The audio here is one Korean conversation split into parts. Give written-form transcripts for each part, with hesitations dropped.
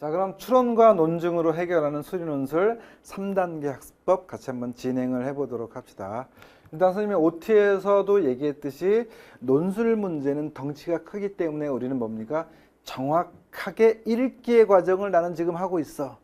자, 그럼 추론과 논증으로 해결하는 수리논술 3단계 학습법 같이 한번 진행을 해보도록 합시다. 일단 선생님이 OT에서도 얘기했듯이 논술 문제는 덩치가 크기 때문에 우리는 뭡니까? 정확하게 읽기의 과정을 나는 지금 하고 있어.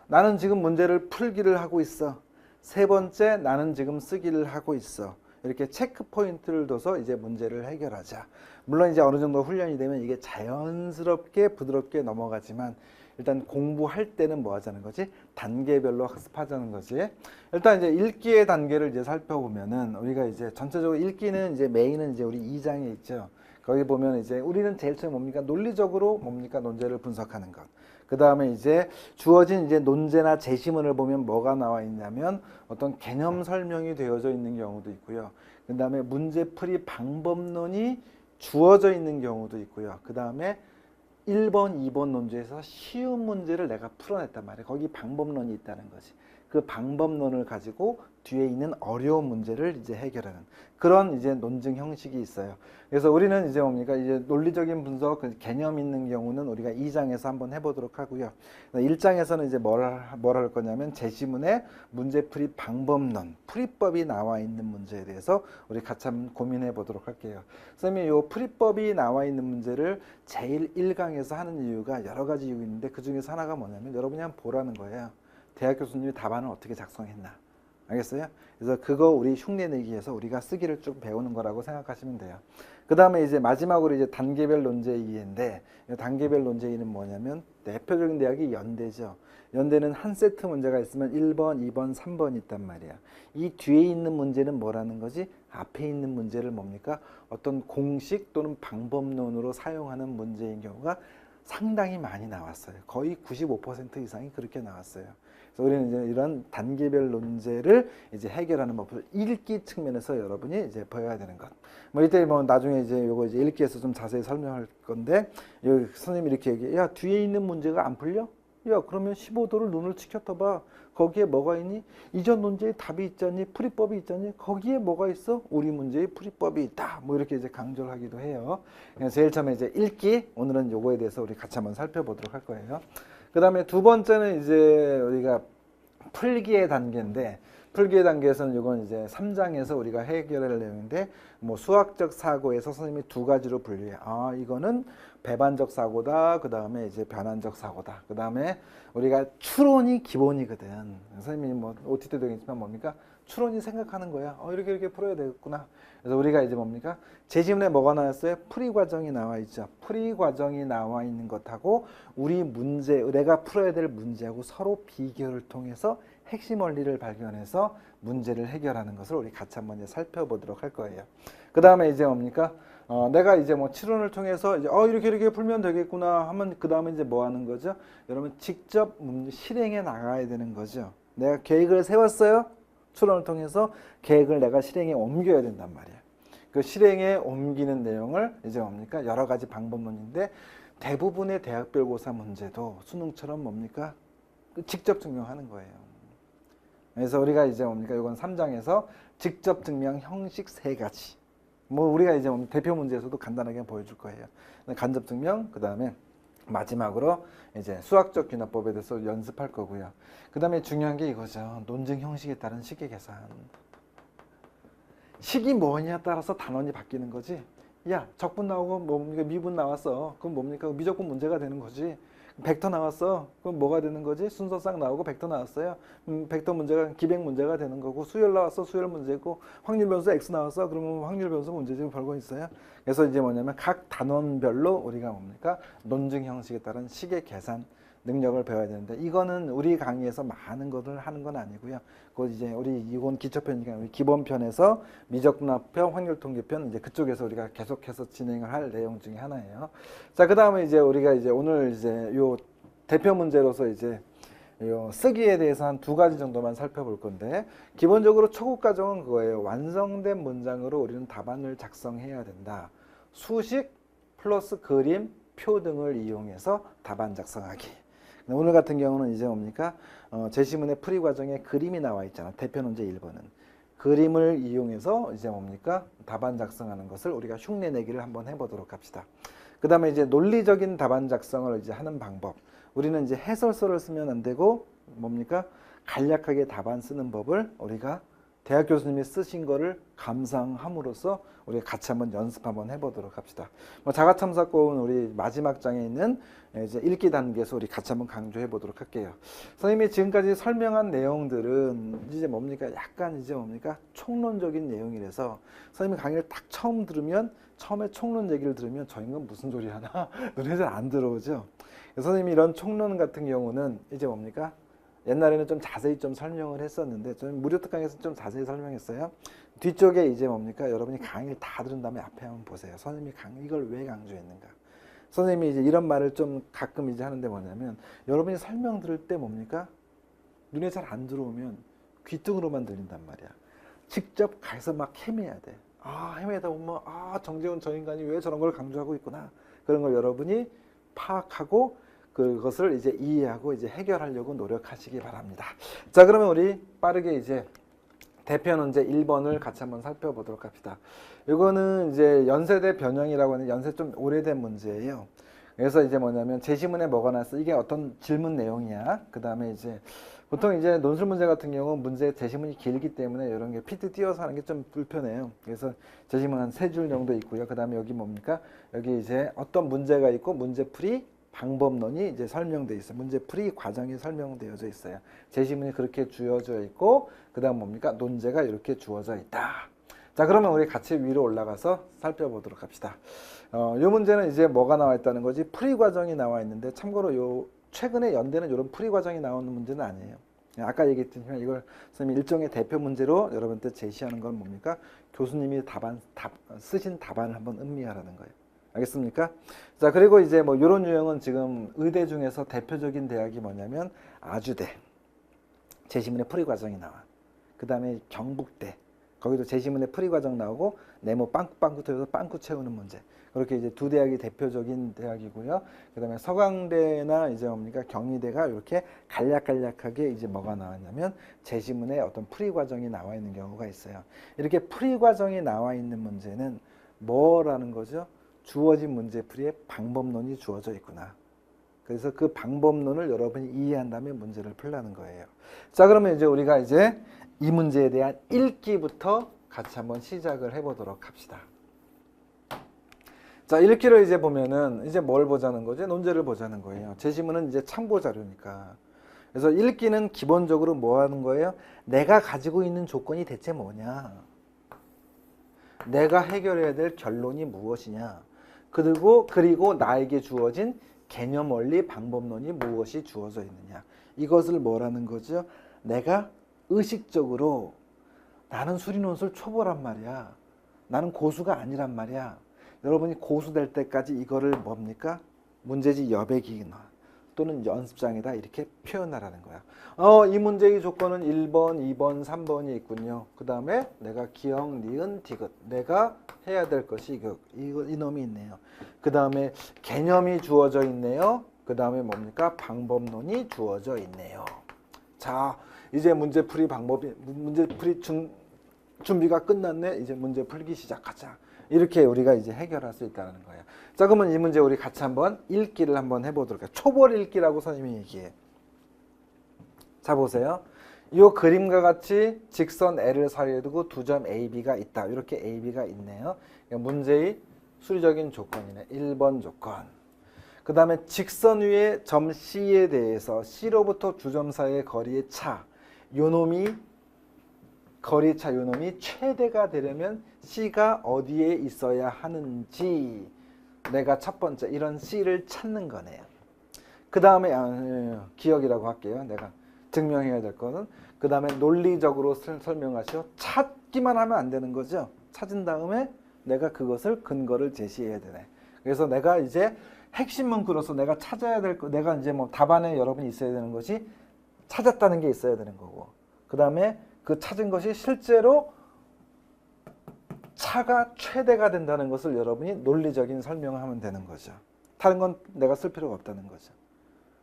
나는 지금 문제를 풀기를 하고 있어. 세 번째, 나는 지금 쓰기를 하고 있어. 이렇게 체크 포인트를 둬서 이제 문제를 해결하자. 물론 이제 어느 정도 훈련이 되면 이게 자연스럽게 부드럽게 넘어가지만 일단 공부할 때는 뭐 하자는 거지? 단계별로 학습하자는 거지. 일단 이제 읽기의 단계를 이제 살펴보면은 우리가 이제 전체적으로 읽기는 이제 메인은 이제 우리 2장에 있죠. 거기 보면 이제 우리는 제일 처음 뭡니까? 논리적으로 뭡니까? 논제를 분석하는 것. 그 다음에 이제 주어진 이제 논제나 제시문을 보면 뭐가 나와 있냐면 어떤 개념 설명이 되어져 있는 경우도 있고요. 그 다음에 문제풀이 방법론이 주어져 있는 경우도 있고요. 그 다음에 1번, 2번 논제에서 쉬운 문제를 내가 풀어냈단 말이에요. 거기 방법론이 있다는 거지. 그 방법론을 가지고 뒤에 있는 어려운 문제를 이제 해결하는 그런 이제 논증 형식이 있어요. 그래서 우리는 이제 뭡니까? 이제 논리적인 분석, 개념 있는 경우는 우리가 2장에서 한번 해보도록 하고요. 1장에서는 이제 뭘 할 거냐면 제시문에 문제풀이 방법론, 풀이법이 나와 있는 문제에 대해서 우리 같이 한번 고민해 보도록 할게요. 선생님이 요 풀이법이 나와 있는 문제를 제일 1강에서 하는 이유가 여러 가지 이유가 있는데 그 중에서 하나가 뭐냐면 여러분이 한번 보라는 거예요. 대학 교수님이 답안을 어떻게 작성했나. 알겠어요? 그래서 그거 우리 흉내 내기 위해서 우리가 쓰기를 쭉 배우는 거라고 생각하시면 돼요. 그 다음에 이제 마지막으로 이제 단계별 논제 이해인데 단계별 논제 이해는 뭐냐면 대표적인 대학이 연대죠. 연대는 한 세트 문제가 있으면 1번, 2번, 3번이 있단 말이야. 이 뒤에 있는 문제는 뭐라는 거지? 앞에 있는 문제를 뭡니까? 어떤 공식 또는 방법론으로 사용하는 문제인 경우가 상당히 많이 나왔어요. 거의 95% 이상이 그렇게 나왔어요. 그래서 우리는 이제 이런 단계별 논제를 이제 해결하는 법을 읽기 측면에서 여러분이 이제 배워야 되는 것. 뭐 이때 뭐 나중에 이제 요거 이제 읽기에서 좀 자세히 설명할 건데 여기 선생님이 이렇게 얘기해. 야, 뒤에 있는 문제가 안 풀려? 야, 그러면 15도를 눈을 치켜떠봐. 거기에 뭐가 있니? 이전 논제에 답이 있잖니? 풀이법이 있잖니? 거기에 뭐가 있어? 우리 문제에 풀이법이 있다. 뭐 이렇게 이제 강조를 하기도 해요. 제일 처음에 이제 읽기. 오늘은 요거에 대해서 우리 같이 한번 살펴보도록 할 거예요. 그 다음에 두 번째는 이제 우리가 풀기의 단계인데 풀기의 단계에서는 이건 이제 3장에서 우리가 해결할 내용인데 뭐 수학적 사고에서 선생님이 두 가지로 분류해. 아, 이거는 배반적 사고다. 그 다음에 이제 변환적 사고다. 그 다음에 우리가 추론이 기본이거든. 선생님이 뭐 OT 때도 있지만 뭡니까? 추론이 생각하는 거야. 이렇게 풀어야 되겠구나. 그래서 우리가 이제 뭡니까? 제시문에 뭐가 나왔어요? 풀이 과정이 나와 있죠. 풀이 과정이 나와 있는 것하고 우리 문제, 내가 풀어야 될 문제하고 서로 비교를 통해서 핵심 원리를 발견해서 문제를 해결하는 것을 우리 같이 한번 이제 살펴보도록 할 거예요. 그 다음에 이제 뭡니까? 내가 이제 뭐 추론을 통해서 이제 이렇게 풀면 되겠구나 하면 그 다음에 이제 뭐 하는 거죠? 여러분 직접 실행해 나가야 되는 거죠. 내가 계획을 세웠어요. 추론을 통해서 계획을 내가 실행에 옮겨야 된단 말이야. 그 실행에 옮기는 내용을 이제 뭡니까? 여러 가지 방법론인데 대부분의 대학별고사 문제도 수능처럼 뭡니까? 직접 증명하는 거예요. 그래서 우리가 이제 뭡니까? 이건 3장에서 직접 증명 형식 3가지. 뭐 우리가 이제 대표 문제에서도 간단하게 보여줄 거예요. 간접 증명, 그 다음에 마지막으로 이제 수학적 귀납법에 대해서 연습할 거고요. 그 다음에 중요한 게 이거죠. 논증 형식에 따른 식의 계산. 식이 뭐냐에 따라서 단원이 바뀌는 거지. 야, 적분 나오고 뭡니까? 미분 나왔어. 그럼 뭡니까? 미적분 문제가 되는 거지. 벡터 나왔어. 그럼 뭐가 되는 거지? 순서상 나오고 벡터 나왔어요. 벡터 문제가 기백 문제가 되는 거고 수열 나왔어. 수열 문제고 확률 변수 x 나왔어. 그러면 확률 변수 문제지 별거 있어요. 그래서 이제 뭐냐면 각 단원별로 우리가 뭡니까? 논증 형식에 따른 식의 계산 능력을 배워야 되는데 이거는 우리 강의에서 많은 것을 하는 건 아니고요. 그 이제 우리 이건 기초편이니까 우리 기본편에서 미적분합편, 확률통계편 이제 그쪽에서 우리가 계속해서 진행을 할 내용 중에 하나예요. 자, 그다음에 이제 우리가 이제 오늘 이제 요 대표 문제로서 이제 요 쓰기에 대해서 한 2가지 정도만 살펴볼 건데 기본적으로 초급 과정은 그거예요. 완성된 문장으로 우리는 답안을 작성해야 된다. 수식 플러스 그림, 표 등을 이용해서 답안 작성하기. 오늘 같은 경우는 이제 뭡니까? 제시문의 풀이 과정에 그림이 나와 있잖아. 대표 문제 1번은. 그림을 이용해서 이제 뭡니까? 답안 작성하는 것을 우리가 흉내 내기를 한번 해보도록 합시다. 그 다음에 이제 논리적인 답안 작성을 이제 하는 방법. 우리는 이제 해설서를 쓰면 안 되고 뭡니까? 간략하게 답안 쓰는 법을 우리가 대학 교수님이 쓰신 거를 감상함으로써 우리가 같이 한번 연습 한번 해보도록 합시다. 뭐 자가참사권 우리 마지막 장에 있는 이제 읽기 단계에서 우리 같이 한번 강조해 보도록 할게요. 선생님이 지금까지 설명한 내용들은 이제 뭡니까? 약간 이제 뭡니까? 총론적인 내용이라서 선생님이 강의를 딱 처음 들으면 처음에 총론 얘기를 들으면 저 인간 무슨 소리 하나 눈에 잘 안 들어오죠. 선생님이 이런 총론 같은 경우는 이제 뭡니까? 옛날에는 좀 자세히 좀 설명을 했었는데 저는 무료 특강에서 좀 자세히 설명했어요. 뒤쪽에 이제 뭡니까? 여러분이 강의를 다 들은 다음에 앞에 한번 보세요. 선생님이 이걸 왜 강조했는가? 선생님이 이제 이런 말을 좀 가끔 이제 하는데 뭐냐면 여러분이 설명 들을 때 뭡니까? 눈에 잘 안 들어오면 귀등으로만 들린단 말이야. 직접 가서 막 헤매야 돼. 헤매다 보면 정재훈 저 인간이 왜 저런 걸 강조하고 있구나. 그런 걸 여러분이 파악하고 그것을 이제 이해하고 이제 해결하려고 노력하시기 바랍니다. 자, 그러면 우리 빠르게 이제 대표 논제 1번을 같이 한번 살펴보도록 합시다. 이거는 이제 연세대 변형이라고 하는 연세 좀 오래된 문제예요. 그래서 이제 뭐냐면 제시문에 뭐가 나왔어? 이게 어떤 질문 내용이야. 그 다음에 이제 보통 이제 논술 문제 같은 경우 문제 제시문이 길기 때문에 이런 게 피트 띄어서 하는 게 좀 불편해요. 그래서 제시문 한 3줄 정도 있고요. 그 다음에 여기 뭡니까? 여기 이제 어떤 문제가 있고 문제풀이 방법론이 이제 설명되어 있어요. 문제풀이 과정이 설명되어져 있어요. 제시문이 그렇게 주어져 있고 그 다음 뭡니까? 논제가 이렇게 주어져 있다. 자, 그러면 우리 같이 위로 올라가서 살펴보도록 합시다. 이 문제는 이제 뭐가 나와 있다는 거지? 풀이 과정이 나와 있는데 참고로 요 최근에 연대는 이런 풀이 과정이 나오는 문제는 아니에요. 아까 얘기했지만 이걸 선생님이 일종의 대표 문제로 여러분한테 제시하는 건 뭡니까? 교수님이 쓰신 답안을 한번 음미하라는 거예요. 알겠습니까? 자, 그리고 이제 뭐 이런 유형은 지금 의대 중에서 대표적인 대학이 뭐냐면 아주대. 제시문에 풀이 과정이 나와. 그 다음에 경북대. 거기도 제시문에 풀이 과정 나오고 네모 빵꾸 터져서 빵꾸 채우는 문제. 그렇게 이제 두 대학이 대표적인 대학이고요. 그 다음에 서강대나 이제 뭡니까? 경희대가 이렇게 간략하게 이제 뭐가 나왔냐면 제시문에 어떤 풀이 과정이 나와 있는 경우가 있어요. 이렇게 풀이 과정이 나와 있는 문제는 뭐라는 거죠? 주어진 문제풀이에 방법론이 주어져 있구나. 그래서 그 방법론을 여러분이 이해한 다음에 문제를 풀라는 거예요. 자, 그러면 이제 우리가 이제 이 문제에 대한 읽기부터 같이 한번 시작을 해보도록 합시다. 자, 읽기를 이제 보면은 이제 뭘 보자는 거죠? 논제를 보자는 거예요. 제시문은 이제 참고 자료니까. 그래서 읽기는 기본적으로 뭐 하는 거예요? 내가 가지고 있는 조건이 대체 뭐냐? 내가 해결해야 될 결론이 무엇이냐? 그리고 나에게 주어진 개념 원리 방법론이 무엇이 주어져 있느냐? 이것을 뭐라는 거죠? 내가 의식적으로 나는 수리논술 초보란 말이야. 나는 고수가 아니란 말이야. 여러분이 고수 될 때까지 이거를 뭡니까? 문제지 여백이나 또는 연습장에다 이렇게 표현하라는 거야. 이 문제의 조건은 1번, 2번, 3번이 있군요. 그 다음에 내가 기억, 니은, 디귿. 내가 해야 될 것이 이놈이 있네요. 그 다음에 개념이 주어져 있네요. 그 다음에 뭡니까? 방법론이 주어져 있네요. 자, 이제 문제풀이 준비가 끝났네. 이제 문제 풀기 시작하자. 이렇게 우리가 이제 해결할 수 있다는 거예요. 자, 그러면 이 문제 우리 같이 한번 읽기를 한번 해보도록 해요. 초벌 읽기라고 선생님이 얘기해. 자, 보세요. 이 그림과 같이 직선 L을 사이에 두고 두 점 A, B가 있다. 이렇게 A, B가 있네요. 문제의 수리적인 조건이네. 1번 조건. 그 다음에 직선 위에 점 C에 대해서 C로부터 두 점 사이의 거리의 차. 거리의 차 요놈이 최대가 되려면 C가 어디에 있어야 하는지 내가 첫 번째 이런 C를 찾는 거네요. 그 다음에 기억이라고 할게요. 내가 증명해야 될 거는 그 다음에 논리적으로 설명하시오. 찾기만 하면 안 되는 거죠. 찾은 다음에 내가 그것을 근거를 제시해야 되네. 그래서 내가 이제 핵심 문구로서 내가 찾아야 될 거, 내가 이제 뭐 답안에 여러분이 있어야 되는 것이 찾았다는 게 있어야 되는 거고, 그 다음에 그 찾은 것이 실제로 차가 최대가 된다는 것을 여러분이 논리적인 설명을 하면 되는 거죠. 다른 건 내가 쓸 필요가 없다는 거죠.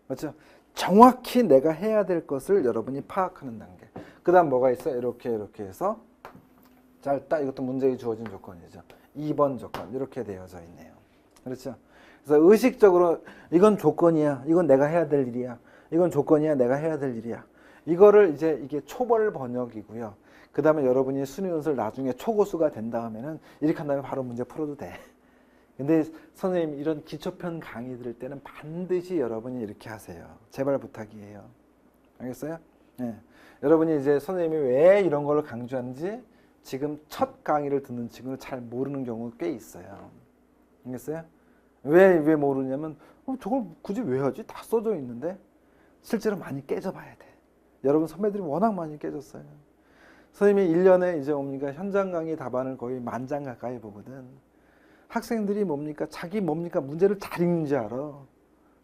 맞죠? 정확히 내가 해야 될 것을 여러분이 파악하는 단계. 그 다음 뭐가 있어요? 이렇게 해서 자, 딱 이것도 문제에 주어진 조건이죠. 2번 조건 이렇게 되어져 있네요. 그렇죠? 그래서 의식적으로 이건 조건이야. 이건 내가 해야 될 일이야. 이건 조건이야. 내가 해야 될 일이야. 이거를 이제 이게 초벌 번역이고요. 그 다음에 여러분이 수능연수를 나중에 초고수가 된 다음에는 이렇게 한 다음에 바로 문제 풀어도 돼. 근데 선생님 이런 기초편 강의 들을 때는 반드시 여러분이 이렇게 하세요. 제발 부탁이에요. 알겠어요? 네. 여러분이 이제 선생님이 왜 이런 걸 강조하는지 지금 첫 강의를 듣는 친구는 잘 모르는 경우가 꽤 있어요. 알겠어요? 왜 모르냐면 저걸 굳이 왜 하지? 다 써져 있는데 실제로 많이 깨져봐야 돼. 여러분 선배들이 워낙 많이 깨졌어요. 선생님이 1년에 이제 뭡니까? 현장 강의 답안을 거의 10,000장 가까이 보거든. 학생들이 뭡니까? 자기 뭡니까? 문제를 잘 읽는지 알아.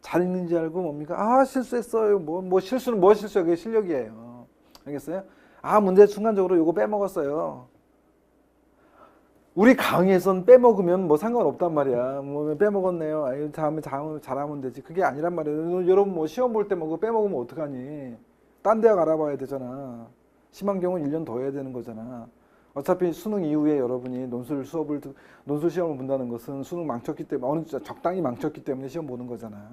잘 읽는지 알고 뭡니까? 아, 실수했어요. 뭐 실수는 뭐 실수야? 그게 실력이에요. 알겠어요? 아, 문제 순간적으로 요거 빼먹었어요. 우리 강의에선 빼먹으면 뭐 상관없단 말이야. 뭐 빼먹었네요. 아유, 다음에 잘하면 되지. 그게 아니란 말이에요. 여러분 뭐 시험 볼 때 뭐 빼먹으면 어떡하니? 딴 대학 알아봐야 되잖아. 심한 경우는 1년 더 해야 되는 거잖아. 어차피 수능 이후에 여러분이 논술 시험을 본다는 것은 수능 망쳤기 때문에 어느 적당히 망쳤기 때문에 시험 보는 거잖아.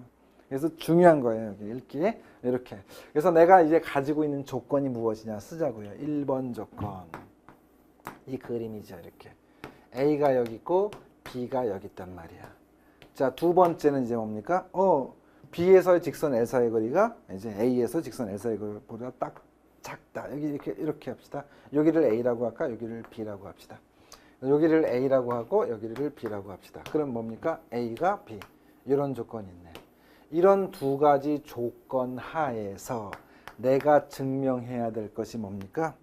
그래서 중요한 거예요. 여기 읽기 이렇게. 그래서 내가 이제 가지고 있는 조건이 무엇이냐 쓰자고요. 1번 조건. 이 그림이죠. 이렇게. A가 여기 있고 B가 여기 있단 말이야. 자, 두 번째는 이제 뭡니까? B에서의 직선 L사의 거리가 이제 A에서 직선 L사의 거리보다 딱 작다. 여기 이렇게 합시다. 여기를 A라고 할까? 여기를 B라고 합시다. 여기를 A라고 하고 여기를 B라고 합시다. 그럼 뭡니까? A가 B. 이런 조건이 있네. 이런 두 가지 조건 하에서 내가 증명해야 될 것이 뭡니까?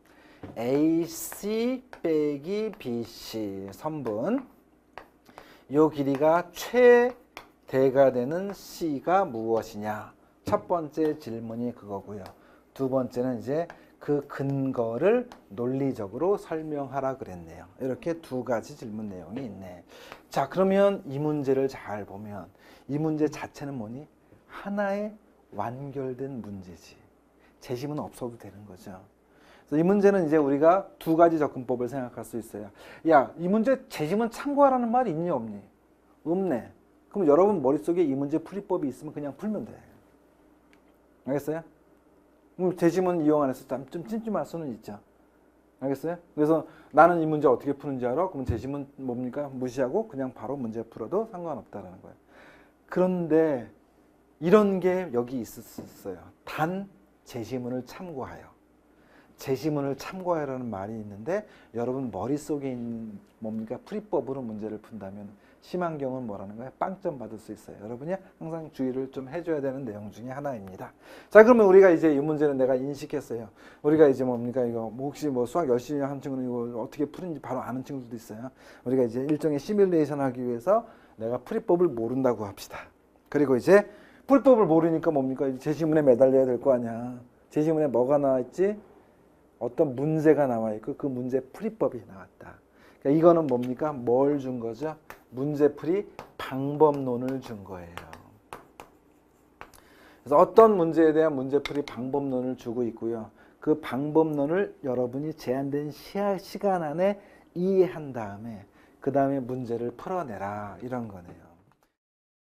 AC 빼기 BC 선분. 요 길이가 최대가 되는 C가 무엇이냐? 첫 번째 질문이 그거고요. 두 번째는 이제 그 근거를 논리적으로 설명하라 그랬네요. 이렇게 두 가지 질문 내용이 있네. 자, 그러면 이 문제를 잘 보면 이 문제 자체는 뭐니? 하나의 완결된 문제지. 재심은 없어도 되는 거죠. 그래서 이 문제는 이제 우리가 두 가지 접근법을 생각할 수 있어요. 야, 이 문제 재심은 참고하라는 말이 있니 없니? 없네. 그럼 여러분 머릿속에 이 문제 풀이법이 있으면 그냥 풀면 돼. 알겠어요? 재심은 이용 안 해서 좀 찜찜할 수는 있죠. 알겠어요? 그래서 나는 이 문제 어떻게 푸는지 알아? 그럼 재심은 뭡니까? 무시하고 그냥 바로 문제 풀어도 상관없다라는 거예요. 그런데 이런 게 여기 있었어요. 단 재심문을 참고하여. 재심문을 참고하여라는 말이 있는데 여러분 머릿속에 있는 뭡니까? 풀이법으로 문제를 푼다면 심한 경우는 뭐라는 거예요? 빵점 받을 수 있어요. 여러분이 항상 주의를 좀 해줘야 되는 내용 중에 하나입니다. 자, 그러면 우리가 이제 이 문제는 내가 인식했어요. 우리가 이제 뭡니까? 이거 뭐 혹시 뭐 수학 열심히 한 친구는 이거 어떻게 푸는지 바로 아는 친구들도 있어요. 우리가 이제 일종의 시뮬레이션 하기 위해서 내가 풀이법을 모른다고 합시다. 그리고 이제 풀이법을 모르니까 뭡니까? 제시문에 매달려야 될 거 아니야. 제시문에 뭐가 나와 있지? 어떤 문제가 나와 있고 그 문제 풀이법이 나왔다. 그러니까 이거는 뭡니까? 뭘 준 거죠? 문제풀이 방법론을 준 거예요. 그래서 어떤 문제에 대한 문제풀이 방법론을 주고 있고요. 그 방법론을 여러분이 제한된 시간 안에 이해한 다음에 그 다음에 문제를 풀어내라 이런 거네요.